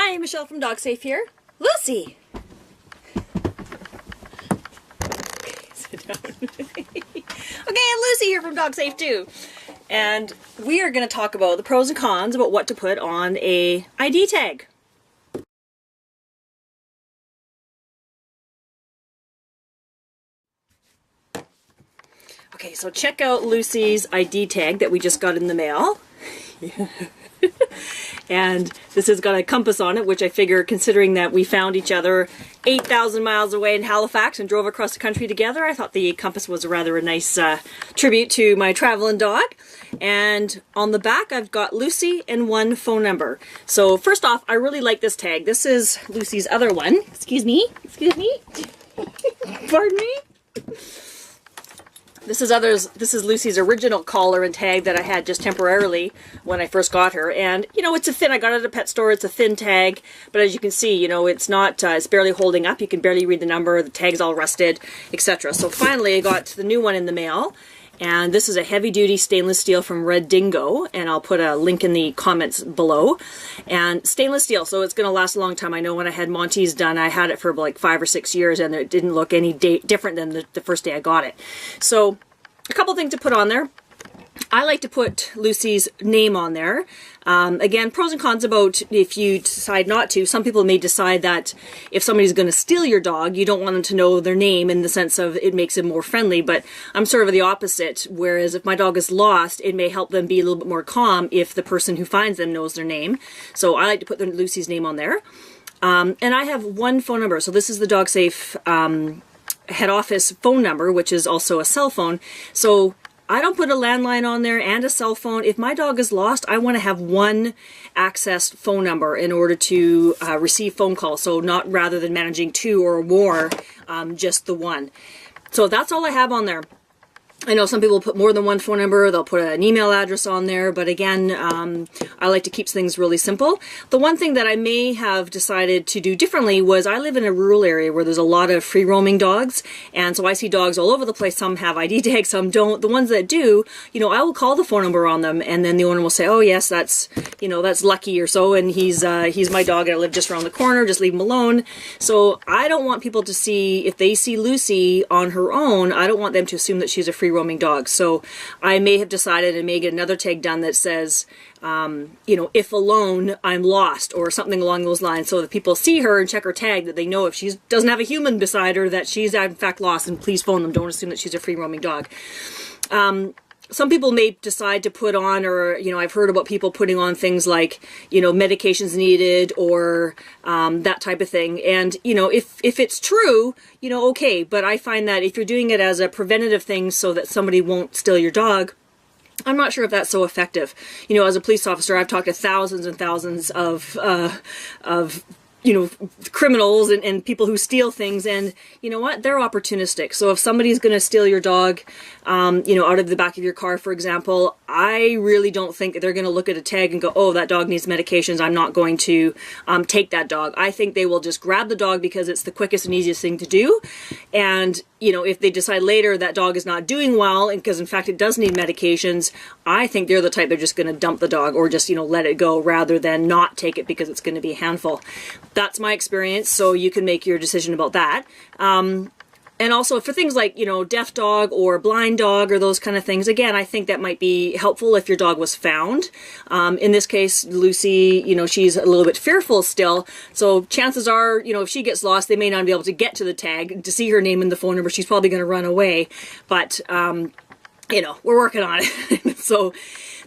Hi, Michelle from DogSafe here. Lucy! Sit down. Okay, Lucy here from DogSafe too. And we are going to talk about the pros and cons about what to put on a ID tag. Okay, so check out Lucy's ID tag that we just got in the mail. And this has got a compass on it, which I figure, considering that we found each other 8,000 miles away in Halifax and drove across the country together, I thought the compass was rather a nice tribute to my traveling dog. And on the back, I've got Lucy and one phone number. So first off, I really like this tag. This is Lucy's other one. Excuse me. Pardon me. This is Lucy's original collar and tag that I had just temporarily when I first got her. And, you know, it's a thin, I got it at a pet store, it's a thin tag, but as you can see, you know, it's not, it's barely holding up, you can barely read the number, the tag's all rusted, etc. So finally I got the new one in the mail, and this is a heavy-duty stainless steel from Red Dingo, and I'll put a link in the comments below. And stainless steel, so it's going to last a long time. I know when I had Monty's done, I had it for like 5 or 6 years, and it didn't look any different than the first day I got it. So, a couple things to put on there. I like to put Lucy's name on there. Again, pros and cons about if you decide not to. Some people may decide that if somebody's going to steal your dog, you don't want them to know their name in the sense of it makes it more friendly, but I'm sort of the opposite, whereas if my dog is lost, it may help them be a little bit more calm if the person who finds them knows their name. So I like to put Lucy's name on there. And I have one phone number, so this is the DogSafe head office phone number, which is also a cell phone. So I don't put a landline on there and a cell phone. If my dog is lost, I want to have one accessed phone number in order to receive phone calls. So not rather than managing 2 or more, just the one. So that's all I have on there. I know some people put more than one phone number, they'll put an email address on there, but again, I like to keep things really simple. The one thing that I may have decided to do differently was I live in a rural area where there's a lot of free-roaming dogs, and so I see dogs all over the place. Some have ID tags, some don't. The ones that do, you know, I will call the phone number on them, and then the owner will say, oh yes, that's, you know, that's Lucky or so, and he's my dog and I live just around the corner, just leave him alone. So I don't want people to see, if they see Lucy on her own, I don't want them to assume that she's a free roaming dog. So I may have decided and may get another tag done that says, you know, if alone, I'm lost, or something along those lines, so that people see her and check her tag, that they know if she doesn't have a human beside her, that she's in fact lost, and please phone them. Don't assume that she's a free roaming dog. Some people may decide to put on, or, you know, I've heard about people putting on things like, you know, medications needed, or that type of thing. And, you know, if it's true, you know, okay. But I find that if you're doing it as a preventative thing so that somebody won't steal your dog, I'm not sure if that's so effective. You know, as a police officer, I've talked to thousands and thousands of you know, criminals and people who steal things, and you know what? They're opportunistic. So if somebody's going to steal your dog, you know, out of the back of your car, for example, I really don't think that they're going to look at a tag and go, oh, that dog needs medications, I'm not going to take that dog. I think they will just grab the dog because it's the quickest and easiest thing to do. And, you know, if they decide later that dog is not doing well, and because in fact it does need medications, I think they're the type they're just going to dump the dog or just, you know, let it go rather than not take it because it's going to be a handful. That's my experience, so you can make your decision about that. And also for things like, you know, deaf dog or blind dog or those kind of things, again, I think that might be helpful if your dog was found. In this case, Lucy, you know, she's a little bit fearful still, so chances are, you know, if she gets lost, they may not be able to get to the tag to see her name and the phone number. She's probably going to run away, but you know, we're working on it. So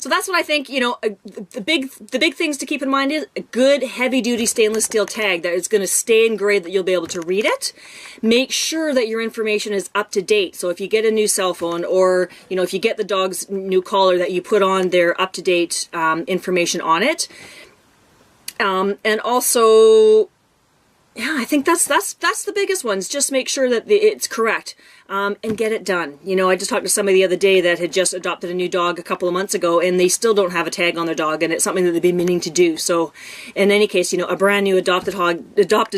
that's what I think, you know, the big things to keep in mind is a good heavy-duty stainless steel tag that is going to stay engraved, that you'll be able to read it. Make sure that your information is up to date. So if you get a new cell phone, or, you know, if you get the dog's new collar, that you put on their up-to-date information on it. And also, Yeah, I think that's the biggest ones. Just make sure that it's correct, and get it done. You know, I just talked to somebody the other day that had just adopted a new dog a couple of months ago, and they still don't have a tag on their dog, and it's something that they've been meaning to do. So, in any case, you know, a brand new adopted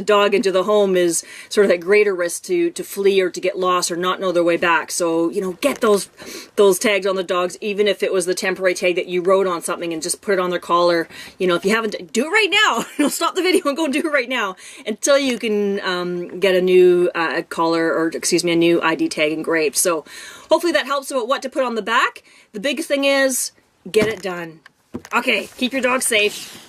dog into the home is sort of that greater risk to flee or to get lost or not know their way back. So, you know, get those tags on the dogs, even if it was the temporary tag that you wrote on something, and just put it on their collar. You know, if you haven't, do it right now. Stop the video and go and do it right now until you can get a new collar, or excuse me, a new ID tag engraved. So hopefully that helps about what to put on the back. The biggest thing is get it done. Okay, keep your dog safe.